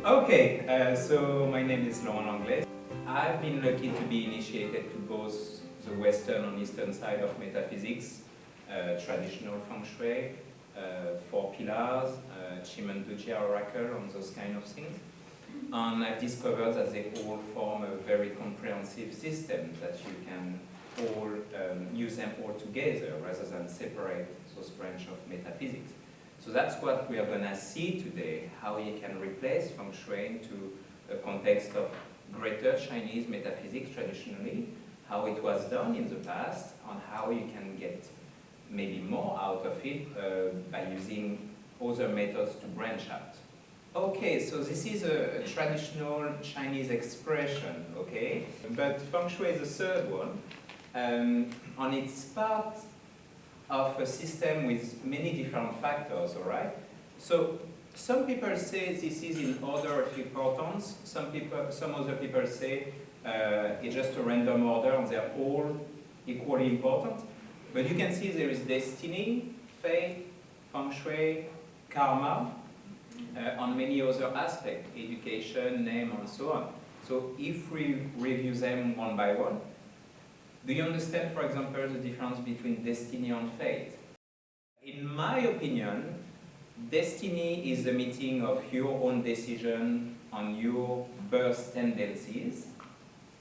Okay, so my name is Laurent Langlais. I've been lucky to be initiated to both the Western and Eastern side of metaphysics, traditional Feng Shui, four pillars, Chimanduja oracle, and those kind of things. And I've discovered that they all form a very comprehensive system that you can all use them all together rather than separate those branches of metaphysics. So that's what we are going to see today, how you can replace Feng Shui into a context of greater Chinese metaphysics traditionally, how it was done in the past, and how you can get maybe more out of it by using other methods to branch out. Okay, so this is a traditional Chinese expression, okay? But Feng Shui is the third one, and it's part of a system with many different factors, all right? So some people say this is in order of importance, some other people say it's just a random order and they're all equally important. But you can see there is destiny, fate, Feng Shui, karma, and many other aspects, education, name, and so on. So if we review them one by one, do you understand, for example, the difference between destiny and fate? In my opinion, destiny is the meeting of your own decision on your birth tendencies,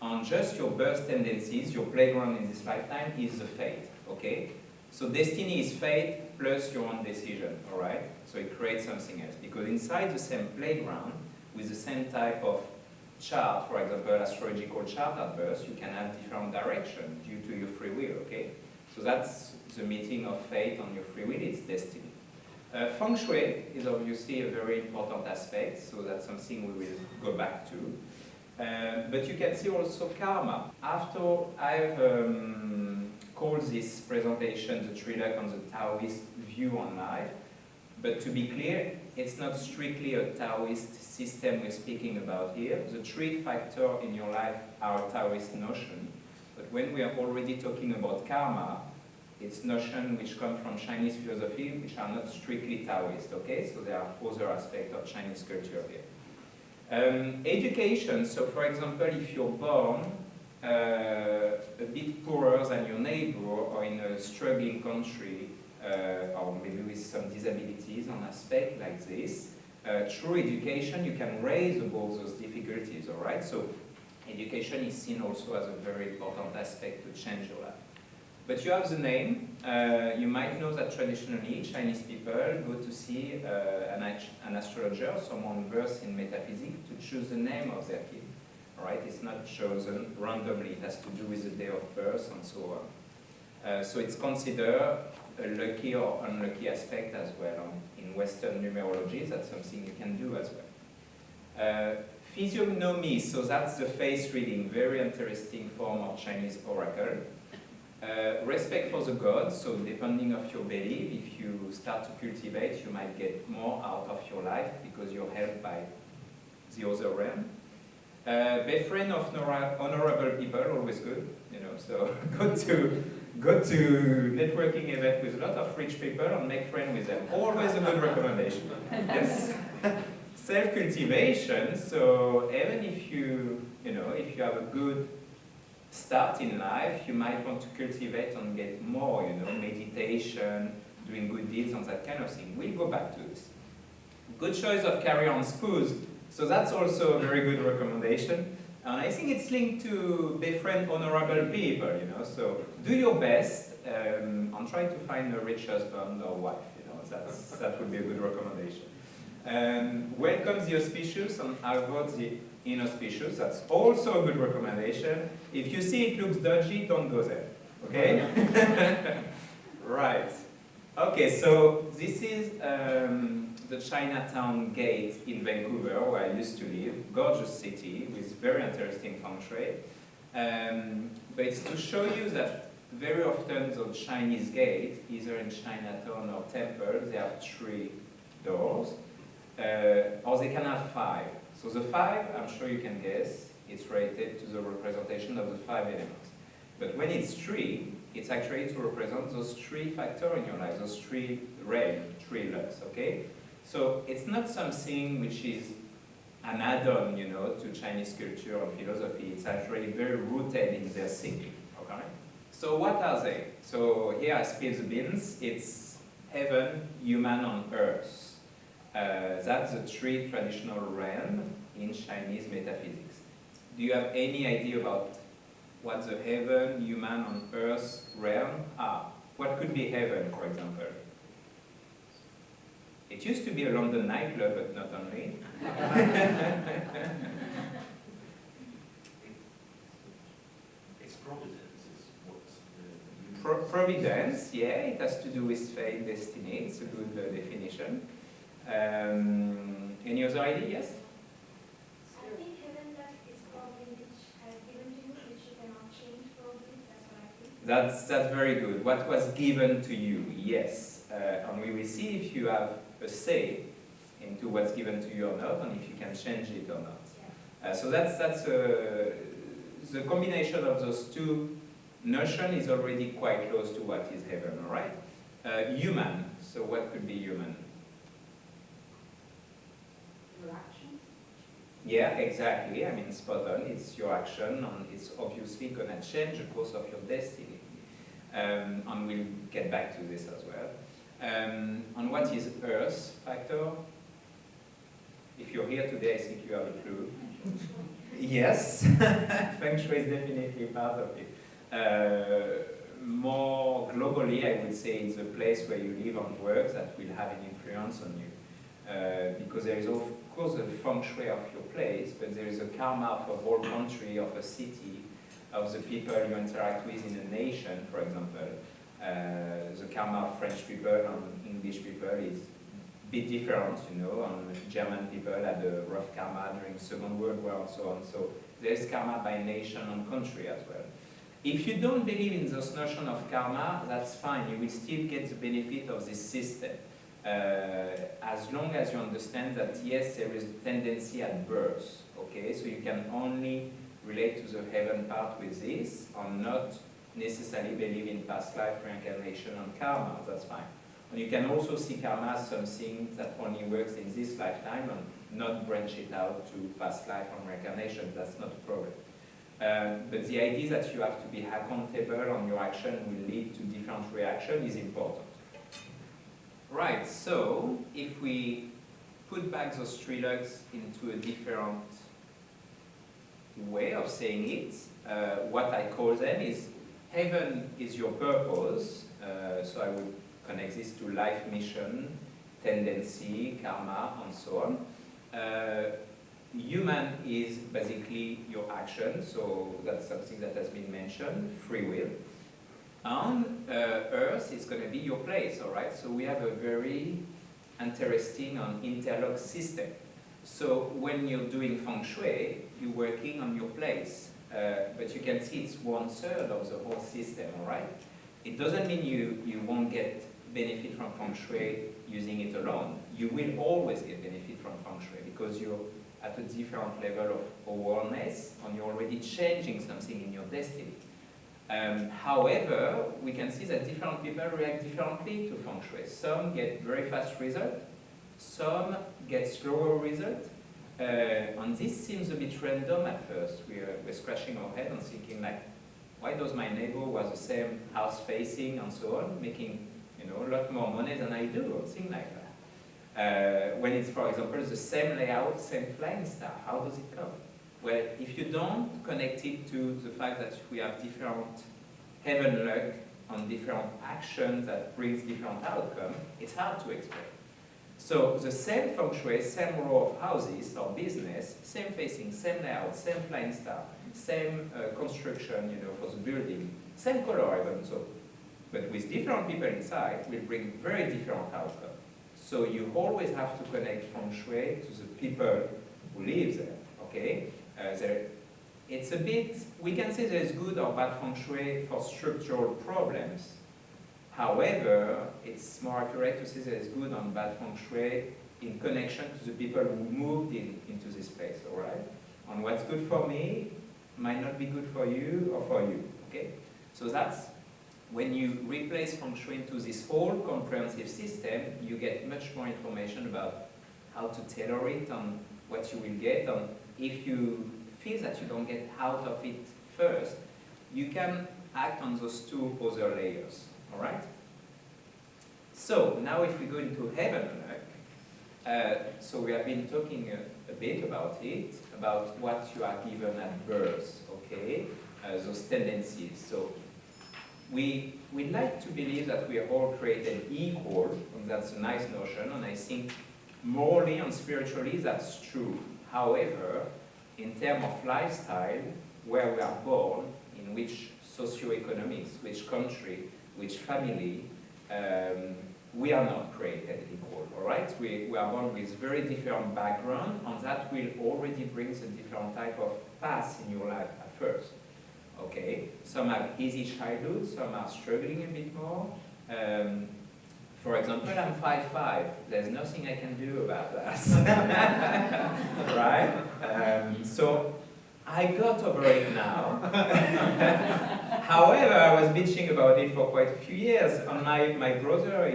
and just your birth tendencies, your playground in this lifetime, is the fate, okay? So destiny is fate plus your own decision, all right? So it creates something else, because inside the same playground, with the same type of chart, for example, astrological chart at birth, you can have different direction due to your free will, okay? So that's the meeting of fate and your free will, it's destiny. Feng Shui is obviously a very important aspect, so that's something we will go back to. But you can see also karma. After I've called this presentation the three luck on the Taoist view on life, but to be clear, it's not strictly a Taoist system we're speaking about here. The three factors in your life are a Taoist notion, but when we are already talking about karma, it's notions which come from Chinese philosophy, which are not strictly Taoist, okay? So there are other aspects of Chinese culture here. Education, so for example, if you're born a bit poorer than your neighbor or in a struggling country, or maybe with some disabilities on aspect like this, through education you can raise above those difficulties, all right? So education is seen also as a very important aspect to change your life. But you have the name. You might know that traditionally Chinese people go to see an astrologer, someone versed in metaphysics, to choose the name of their kid. All right? It's not chosen randomly. It has to do with the day of birth and so on. So it's considered a lucky or unlucky aspect as well. In Western numerology, that's something you can do as well. Physiognomy, so that's the face reading, very interesting form of Chinese oracle. Respect for the gods, so depending on your belief, if you start to cultivate, you might get more out of your life because you're helped by the other realm. Befriend of honorable people, always good, you know, so go to networking event with a lot of rich people and make friends with them. Always a good recommendation. Yes. Self-cultivation, so even if you have a good start in life, you might want to cultivate and get more, you know, meditation, doing good deeds and that kind of thing. We'll go back to this. Good choice of career and spouse. So that's also a very good recommendation. And I think it's linked to befriend honorable people, you know, so do your best and try to find a rich husband or wife, you know, that would be a good recommendation. Welcome the auspicious and avoid the inauspicious, that's also a good recommendation. If you see it looks dodgy, don't go there, okay? Right. Okay, so this is the Chinatown Gate in Vancouver, where I used to live. Gorgeous city with very interesting Feng Shui. But it's to show you that very often the Chinese gate, either in Chinatown or temple, they have 3 doors, or they can have 5. So the 5, I'm sure you can guess, it's related to the representation of the 5 elements. But when it's 3, it's actually to represent those 3 factors in your life, those 3 realms, 3 lusts, okay? So it's not something which is an add-on, you know, to Chinese culture or philosophy. It's actually very rooted in their thinking. Okay. So what are they? So here I spill the beans. It's heaven, human, on earth. That's the three traditional realms in Chinese metaphysics. Do you have any idea about what the heaven, human, on earth realm are? What could be heaven, for example? It used to be a London nightclub, but not only. It's providence, is Providence, yeah, it has to do with fate, destiny. It's a good definition. Any other idea? Yes? I think heaven that is probably which has given to you, which you cannot change probably. That's what I think. That's very good. What was given to you? Yes. And we will see if you have a say into what's given to you or not, and if you can change it or not. Yeah. So that's the combination of those two notions is already quite close to what is heaven. All right. Human. So what could be human? Your actions. Yeah, exactly. I mean, spot on. It's your action, and it's obviously going to change the course of your destiny. And we'll get back to this as well. On what is Earth factor? If you're here today, I think you have a clue. Yes, Feng Shui is definitely part of it. More globally, I would say it's the place where you live and work that will have an influence on you. Because there is, of course, a Feng Shui of your place, but there is a karma of a whole country, of a city, of the people you interact with in a nation, for example. The karma of French people and English people is a bit different, you know, and German people had a rough karma during the Second World War and so on. So there is karma by nation and country as well. If you don't believe in this notion of karma, that's fine. You will still get the benefit of this system. As long as you understand that, yes, there is a tendency at birth, okay? So you can only relate to the heaven part with this, and not necessarily believe in past life, reincarnation, and karma. That's fine. And you can also see karma as something that only works in this lifetime and not branch it out to past life and reincarnation. That's not a problem. But the idea that you have to be accountable and your action will lead to different reaction is important. Right, so if we put back those three lugs into a different way of saying it, what I call them is heaven is your purpose, so I would connect this to life mission, tendency, karma, and so on. Human is basically your action, so that's something that has been mentioned, free will. And Earth is going to be your place, all right? So we have a very interesting and interlocked system. So when you're doing Feng Shui, you're working on your place. But you can see it's 1/3 of the whole system, all right? It doesn't mean you won't get benefit from Feng Shui using it alone. You will always get benefit from Feng Shui because you're at a different level of awareness and you're already changing something in your destiny. However, we can see that different people react differently to Feng Shui. Some get very fast results, some get slower results, and this seems a bit random at first. We're scratching our head and thinking like, why does my neighbor who has the same house facing and so on, making a lot more money than I do, or things like that. When it's, for example, the same layout, same flying star, how does it come? Well, if you don't connect it to the fact that we have different heaven luck and different actions that brings different outcome, it's hard to explain. So the same Feng Shui, same row of houses or business, same facing, same layout, same flying star, same construction, for the building, same color even, but with different people inside will bring very different outcome. So you always have to connect Feng Shui to the people who live there, okay? It's a bit, we can say there's good or bad Feng Shui for structural problems. However, it's more accurate to say there's good and bad Feng Shui in connection to the people who moved into this place, all right? And what's good for me might not be good for you or for you, okay? So that's, when you replace Feng Shui into this whole comprehensive system, you get much more information about how to tailor it and what you will get. And if you feel that you don't get out of it first, you can act on those two other layers, all right? So now if we go into heaven luck, so we have been talking a bit about it, about what you are given at birth, okay? Those tendencies. So we like to believe that we are all created equal, and that's a nice notion, and I think morally and spiritually that's true. However, in terms of lifestyle, where we are born, in which socioeconomics, which country, which family, we are not created equal, all right? We are born with very different background, and that will already bring a different type of path in your life at first, okay? Some have easy childhood, some are struggling a bit more. For example, I'm 5'5". There's nothing I can do about that, right? So I got over it now. However, I was bitching about it for quite a few years, and my brother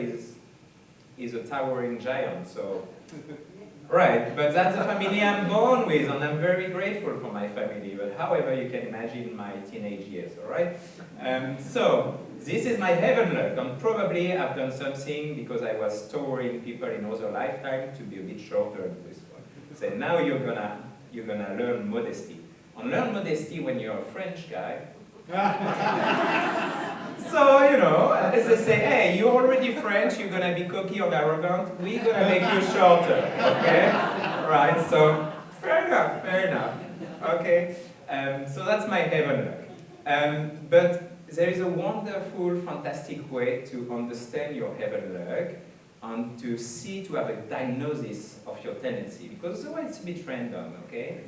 is a towering giant, so... Right, but that's the family I'm born with, and I'm very grateful for my family, but however, you can imagine my teenage years, all right? So, this is my heaven luck, and probably I've done something because I was towering people in other lifetime to be a bit shorter than this one. So now you're gonna learn modesty. And learn modesty when you're a French guy. So, you know, as they say, hey, you're already French, you're gonna be cocky or arrogant, we're gonna make you shorter, okay? Right, so, fair enough, okay? So that's my heaven luck. But there is a wonderful, fantastic way to understand your heaven luck and to have a diagnosis of your tendency, because otherwise it's a bit random, okay?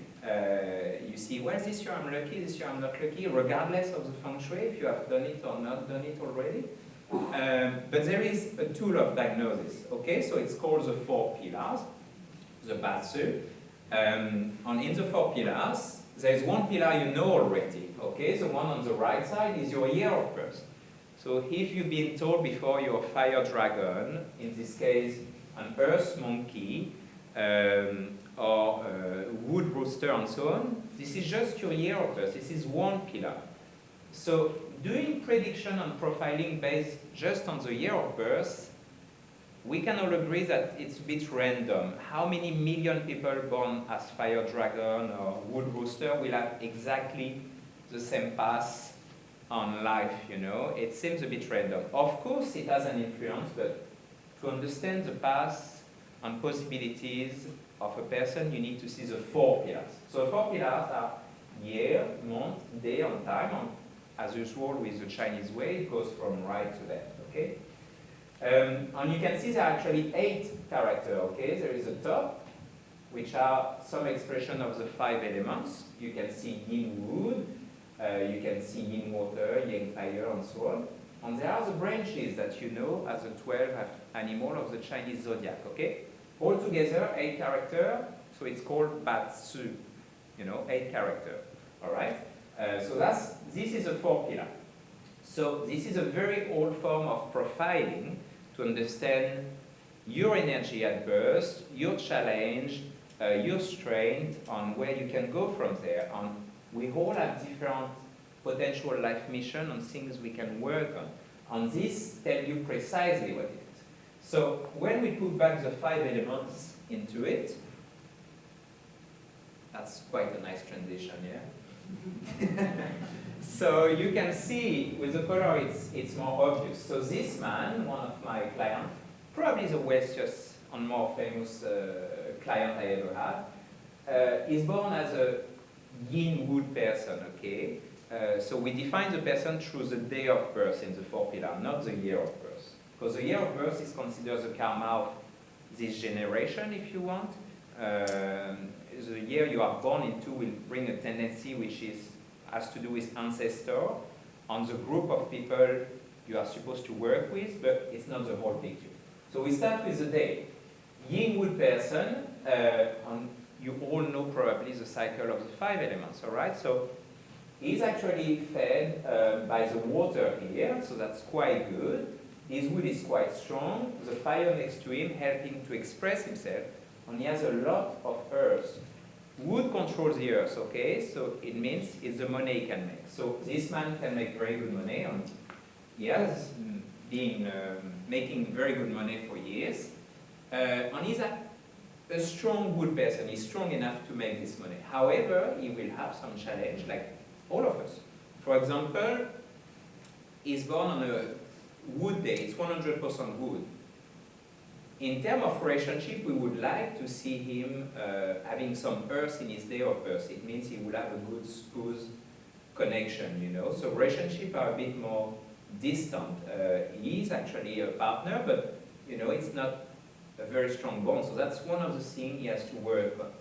You see, well, this year I'm lucky, this year I'm not lucky, regardless of the Feng Shui, if you have done it or not done it already. But there is a tool of diagnosis, okay? So it's called the 4 pillars, the Batsu. And in the 4 pillars, there is one pillar you know already, okay? The one on the right side is your year of birth. So if you've been told before you're a fire dragon, in this case, an earth monkey, or wood rooster and so on, this is just your year of birth. This is one pillar. So doing prediction and profiling based just on the year of birth, we can all agree that it's a bit random. How many million people born as fire dragon or wood rooster will have exactly the same path on life, you know? It seems a bit random. Of course it has an influence, but to understand the path and possibilities of a person, you need to see the 4 pillars. So the 4 pillars are year, month, day, and time. And as usual with the Chinese way, it goes from right to left, okay? And you can see there are actually 8 characters, okay? There is a top, which are some expression of the 5 elements. You can see yin wood, you can see yin water, yang fire, and so on. And there are the branches that you know as the 12 animal of the Chinese zodiac, okay? Altogether, 8 characters, so it's called Batsu, you know, 8 characters, all right? So this is a 4 pillar. So this is a very old form of profiling to understand your energy at birth, your challenge, your strength, and where you can go from there. And we all have different potential life mission and things we can work on. And this tells you precisely what it is. So when we put back the 5 elements into it, that's quite a nice transition, yeah? So you can see with the color it's more obvious. So this man, one of my clients, probably the wealthiest and more famous client I ever had, is born as a yin wood person, okay? So we define the person through the day of birth in the 4 pillar, not the year of birth. Because the year of birth is considered the karma of this generation, if you want. The year you are born into will bring a tendency which has to do with ancestor, and the group of people you are supposed to work with, but it's not the whole picture. So we start with the day. Yin wood person, and you all know probably the cycle of the 5 elements, all right? So he's actually fed by the water here, so that's quite good. His wood is quite strong. The fire next to him helping to express himself. and he has a lot of earth. Wood controls the earth, okay? So it means it's the money he can make. So this man can make very good money, and he has been making very good money for years. And he's a strong wood person. He's strong enough to make this money. However, he will have some challenge, like all of us. For example, he's born on a wood day. It's 100% wood. In terms of relationship, we would like to see him having some earth in his day of birth. It means he will have a good smooth connection, you know. So relationships are a bit more distant. He is actually a partner, but you know, it's not a very strong bond. So that's one of the things he has to work on.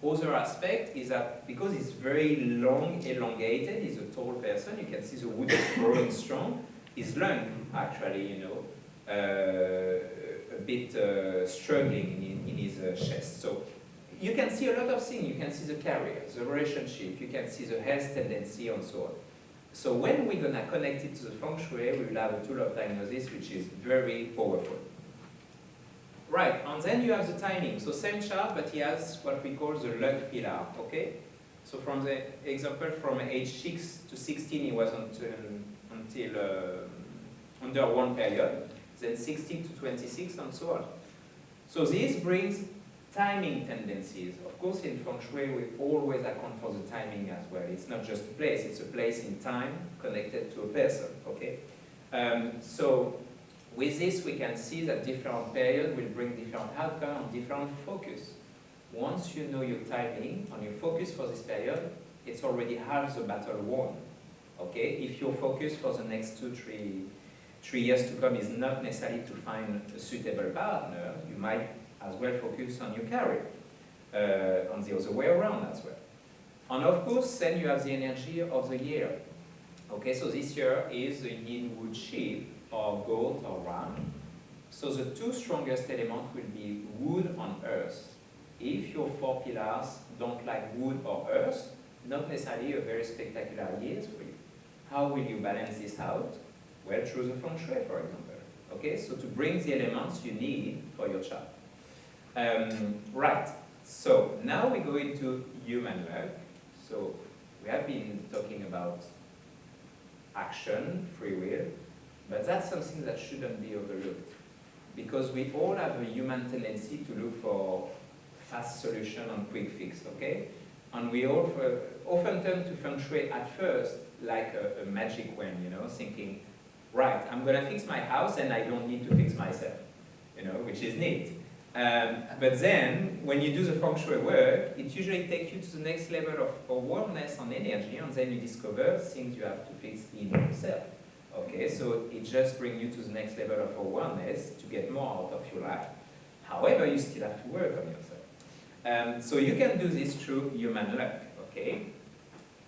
Other aspect is that because he's very long, elongated, he's a tall person, you can see the wood is growing strong. His lung, actually, you know, a bit struggling in his chest. So you can see a lot of things. You can see the career, the relationship, you can see the health tendency, and so on. So when we're going to connect it to the Feng Shui, we will have a tool of diagnosis which is very powerful. Right, and then you have the timing. So same chart, but he has what we call the luck pillar, okay? So from the example, from age 6 to 16, he was until under one period, then 16 to 26, and so on. So this brings timing tendencies. Of course, in Feng Shui, we always account for the timing as well. It's not just a place, it's a place in time connected to a person, okay? So with this, we can see that different periods will bring different outcomes and different focus. Once you know your timing and your focus for this period, it's already half the battle won, okay? If your focus for the next 2-3 years to come is not necessarily to find a suitable partner, you might as well focus on your career, on the other way around as well. And of course, then you have the energy of the year. Okay, so this year is the yin wood sheep, or goat, or ram. So the two strongest elements will be wood and earth. If your 4 pillars don't like wood or earth, not necessarily a very spectacular year for you. How will you balance this out? Well, through the Feng Shui, for example. Okay, so to bring the elements you need for your chart. Right, so now we go into human luck. So we have been talking about action, free will, but that's something that shouldn't be overlooked. Because we all have a human tendency to look for fast solution and quick fix, okay? And we all often turn to Feng Shui at first like a magic wand, you know, thinking, right, I'm going to fix my house and I don't need to fix myself, you know, which is neat. But then, when you do the Feng Shui work, it usually takes you to the next level of awareness and energy, and then you discover things you have to fix in yourself. Okay, so it just brings you to the next level of awareness to get more out of your life. However, you still have to work on yourself. So you can do this through human luck, okay?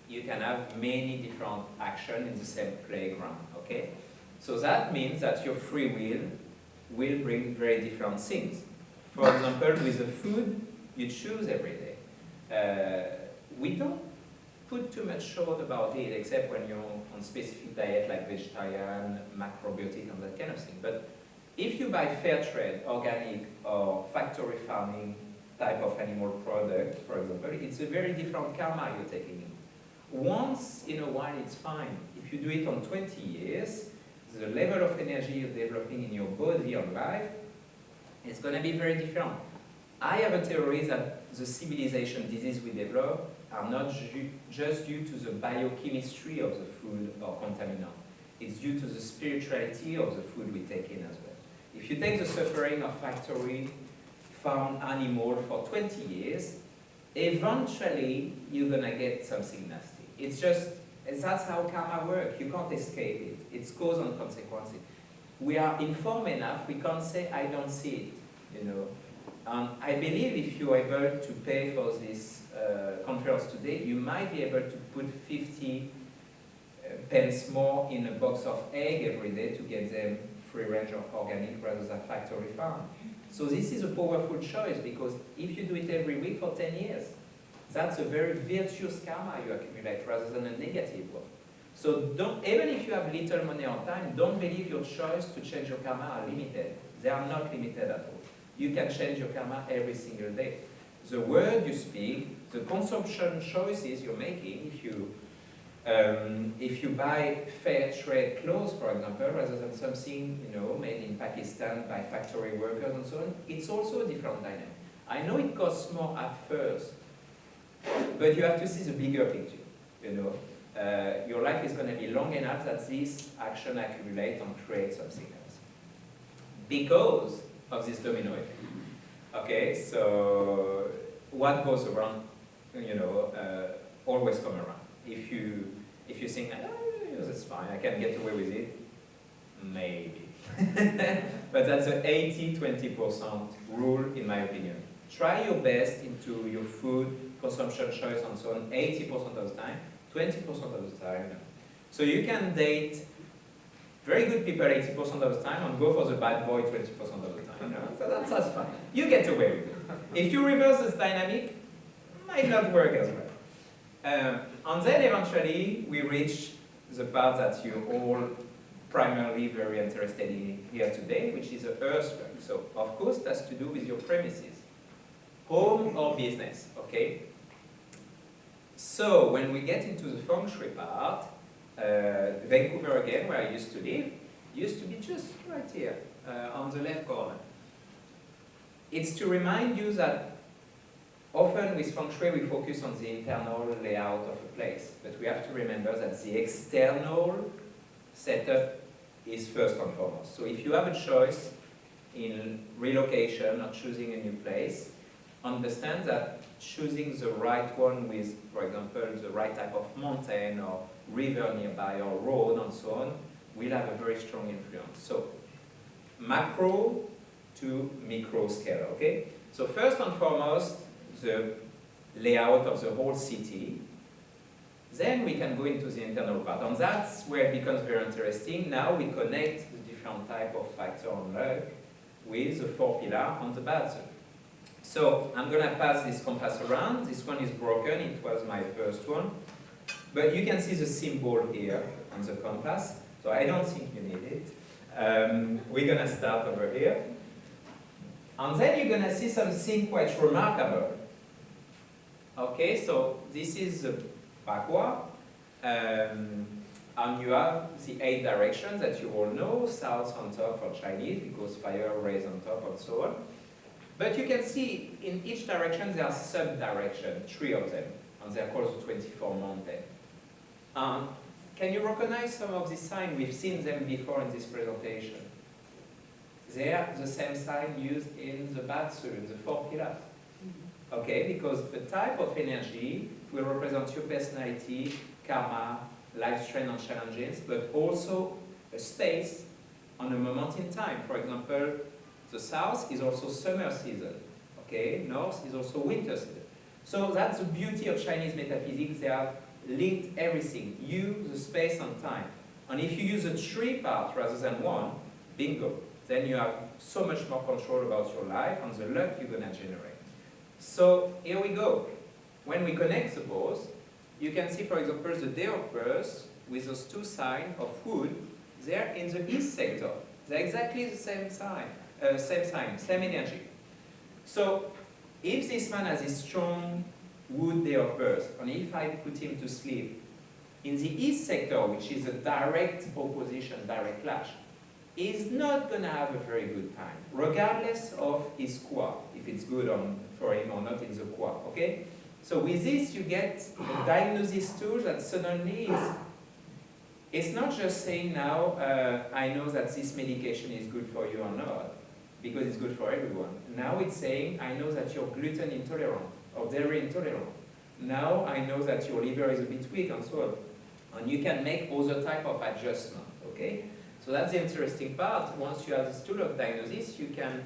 You can have many different actions in the same playground, okay? So that means that your free will bring very different things. For example, with the food you choose every day. We don't put too much thought about it, except when you're on specific diet like vegetarian, macrobiotic, and that kind of thing. But if you buy fair trade, organic, or factory farming type of animal product, for example, it's a very different karma you're taking in. Once in a while, it's fine. If you do it on 20 years, the level of energy you're developing in your body and life, it's going to be very different. I have a theory that the civilization disease we develop are not just due to the biochemistry of the food or contaminant. It's due to the spirituality of the food we take in as well. If you take the suffering of factory farm animal for 20 years, eventually you're going to get something nasty. It's just, that's how karma works. You can't escape it. It's cause and consequence. We are informed enough, we can't say, I don't see it, you know. I believe if you're able to pay for this conference today, you might be able to put 50 pence more in a box of egg every day to get them free range of organic rather than factory farm. So this is a powerful choice, because if you do it every week for 10 years, that's a very virtuous karma you accumulate rather than a negative one. So don't, even if you have little money or time, don't believe your choice to change your karma are limited. They are not limited at all. you can change your karma every single day. The word you speak, the consumption choices you're making, if you buy fair trade clothes, for example, rather than something made in Pakistan by factory workers and so on, it's also a different dynamic. I know it costs more at first, but you have to see the bigger picture. Your life is going to be long enough that this action accumulates and creates something else because of this domino effect. Okay, so what goes around, always come around. If you think, that's fine, I can get away with it, maybe. But that's an 80-20% rule, in my opinion. Try your best into your food consumption choice and so on 80% of the time, 20% of the time. So you can date very good people 80% of the time and go for the bad boy 20% of the time. So that's fine. You get away with it. If you reverse this dynamic, it might not work as well. And then eventually we reach the part that you're all primarily very interested in here today, which is the earth work. So of course that's to do with your premises. Home or business, okay? So when we get into the Feng Shui part, Vancouver again, where I used to live, used to be just right here, on the left corner. It's to remind you that often with Feng Shui we focus on the internal layout of a place, but we have to remember that the external setup is first and foremost. So if you have a choice in relocation or choosing a new place, understand that choosing the right one with, for example, the right type of mountain or river nearby or road and so on will have a very strong influence. So macro to micro scale, okay? So first and foremost, the layout of the whole city. Then we can go into the internal part, and that's where it becomes very interesting. Now we connect the different type of factor on luck with the 4 pillars on the bad side. So I'm going to pass this compass around. This one is broken. It was my first one. But you can see the symbol here on the compass. So I don't think you need it. We're going to start over here. And then you're going to see something quite remarkable. Okay, so this is the backward. And you have the 8 directions that you all know. South on top for Chinese, because fire rays on top and so on. But you can see in each direction there are sub-directions, 3 of them, and they are called the 24 mountains. Can you recognize some of these signs? We've seen them before in this presentation. They are the same sign used in the Batsu, in the 4 pillars. Okay, because the type of energy will represent your personality, karma, life strength and challenges, but also a space on a moment in time. For example, the south is also summer season, okay? North is also winter season. So that's the beauty of Chinese metaphysics. They have linked everything, you, the space and time. And if you use a 3 part rather than 1, bingo. Then you have so much more control about your life and the luck you're gonna generate. So here we go. When we connect the both, you can see, for example, the day of birth with those 2 signs of wood, they're in the east sector. They're exactly the same sign. Same energy. So, if this man has a strong wood day of birth, and if I put him to sleep in the east sector, which is a direct opposition, direct clash, he's not going to have a very good time, regardless of his qua, if it's good for him or not in the qua, okay? So with this, you get a diagnosis tool that suddenly is, it's not just saying now, I know that this medication is good for you or not, because it's good for everyone. Now it's saying, I know that you're gluten intolerant or dairy intolerant. Now I know that your liver is a bit weak and so on. And you can make other type of adjustment, okay? So that's the interesting part. Once you have this tool of diagnosis, you can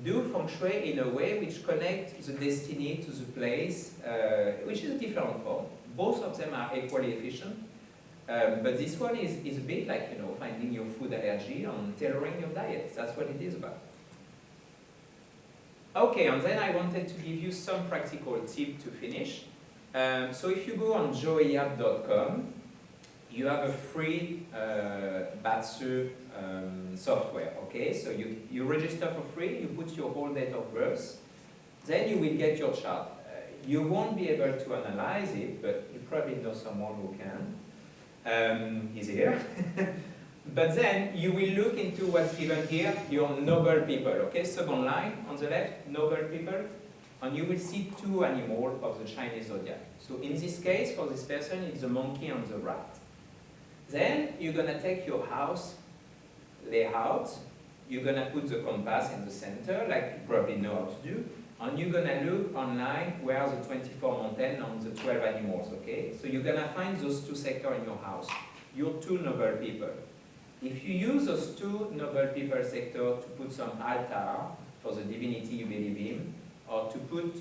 do Feng Shui in a way which connects the destiny to the place, which is a different form. Both of them are equally efficient. But this one is a bit like, finding your food allergy and tailoring your diet. That's what it is about. Okay, and then I wanted to give you some practical tip to finish. So if you go on joeyyap.com, you have a free Batsu software, okay? So you register for free, you put your whole date of birth, then you will get your chart. You won't be able to analyze it, but you probably know someone who can. He's here. But then you will look into what's given here, your noble people, okay? Second line on the left, noble people, and you will see two animals of the Chinese zodiac. So in this case, for this person, it's the monkey and the rat. Then you're gonna take your house layout, you're gonna put the compass in the center, like you probably know how to do, and you're gonna look online where are the 24 mountains and the 12 animals, okay? So you're gonna find those two sectors in your house, your two noble people. If you use those two noble people sector to put some altar for the divinity you believe in, or to put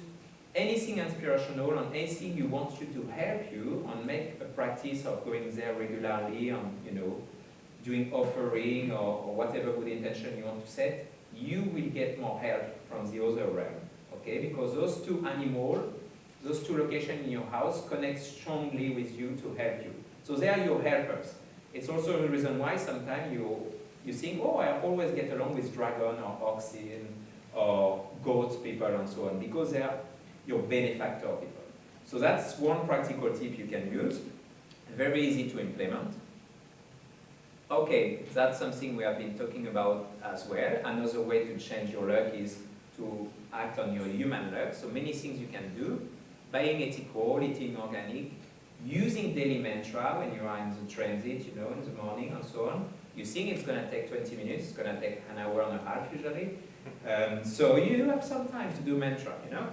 anything inspirational and anything you want you to help you and make a practice of going there regularly and, you know, doing offering or whatever good intention you want to set, you will get more help from the other realm, okay? Because those two animals, those two locations in your house connect strongly with you to help you. So they are your helpers. It's also the reason why sometimes you think, oh, I always get along with dragon or oxen or goats people and so on, because they are your benefactor people. So that's one practical tip you can use, very easy to implement. Okay, that's something we have been talking about as well. Another way to change your luck is to act on your human luck. So many things you can do, buying ethical, eating organic, using daily mantra when you are in the transit, you know, in the morning and so on. You think it's going to take 20 minutes, it's going to take an hour and a half usually. So you have some time to do mantra, you know.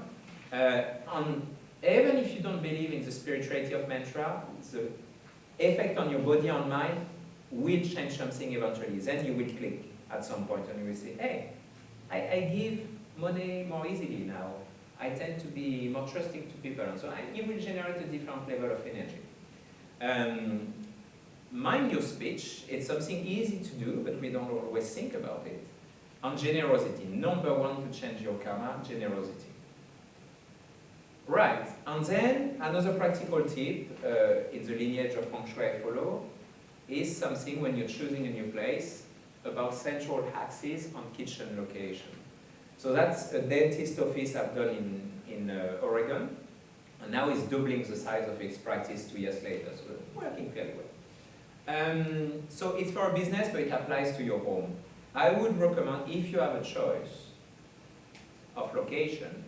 And even if you don't believe in the spirituality of mantra, the effect on your body and mind will change something eventually. Then you will click at some point and you will say, hey, I give money more easily now. I tend to be more trusting to people and so on. And you will generate a different level of energy. Mind your speech, it's something easy to do, but we don't always think about it. And generosity, number one to change your karma, generosity. Right, and then another practical tip in the lineage of Feng Shui I follow is something when you're choosing a new place about central axis on kitchen location. So that's a dentist office I've done in Oregon, and now it's doubling the size of its practice 2 years later, so it's working fairly well. So it's for a business, but it applies to your home. I would recommend, if you have a choice of location,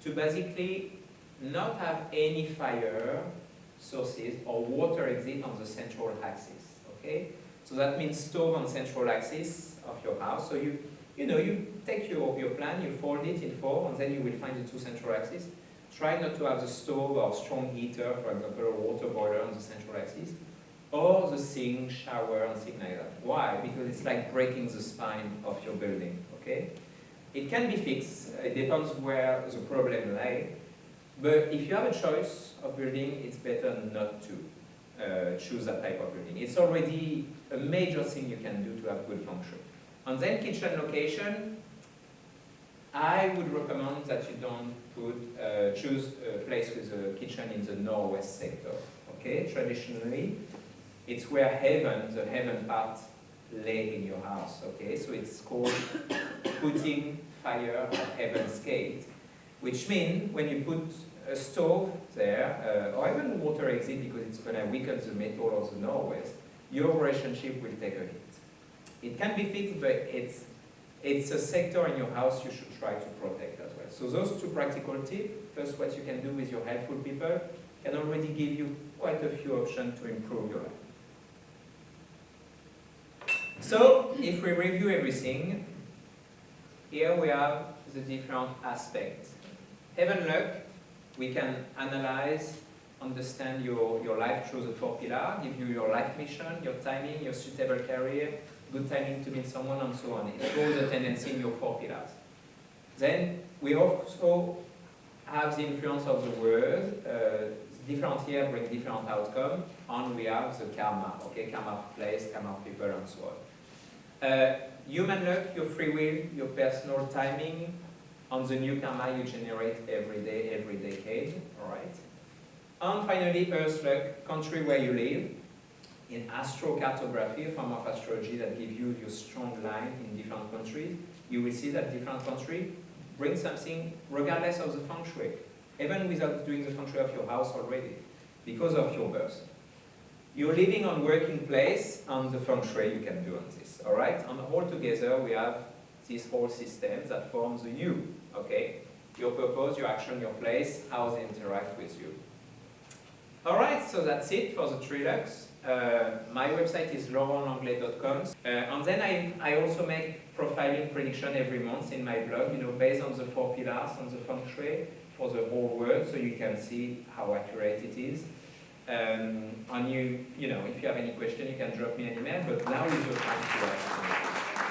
to basically not have any fire sources or water exit on the central axis, okay? So that means stove on central axis of your house. So you take your plan, you fold it in 4, and then you will find the 2 central axes. Try not to have the stove or strong heater, for example, a water boiler on the central axis, or the sink, shower, and things like that. Why? Because it's like breaking the spine of your building, okay? It can be fixed, it depends where the problem lies, but if you have a choice of building, it's better not to choose that type of building. It's already a major thing you can do to have good Feng Shui. And then kitchen location, I would recommend that you don't choose a place with a kitchen in the northwest sector, okay? Traditionally, it's where the heaven part lay in your house, okay? So it's called putting fire at heaven's gate, which means when you put a stove there, or even a water exit because it's going to weaken the metal of the northwest, your relationship will take a hit. It can be fixed, but it's a sector in your house you should try to protect as well. So those 2 practical tips, plus what you can do with your helpful people, can already give you quite a few options to improve your life. So, if we review everything, here we have the different aspects. Heaven luck, we can analyze, understand your life through the 4 pillars, give you your life mission, your timing, your suitable career, good timing to meet someone, and so on. It shows the tendency in your 4 pillars. Then, we also have the influence of the world. Different here bring different outcomes, and we have the karma, okay? Karma of place, karma of people, and so on. Human luck, your free will, your personal timing, on the new karma you generate every day, every decade, all right? And finally, earth luck, country where you live, in astrocartography, a form of astrology that gives you your strong line in different countries, you will see that different countries bring something regardless of the Feng Shui, even without doing the Feng Shui of your house already, because of your birth. Your living and working place and the Feng Shui you can do on this, all right? And all together we have this whole system that forms the you, okay? Your purpose, your action, your place, how they interact with you. All right, so that's it for the Trilux. My website is laurentlanglais.com. And then I also make profiling prediction every month in my blog, you know, based on the 4 pillars on the Feng Shui for the whole world, so you can see how accurate it is. And you know, if you have any question, you can drop me an email, but now is your time to ask me.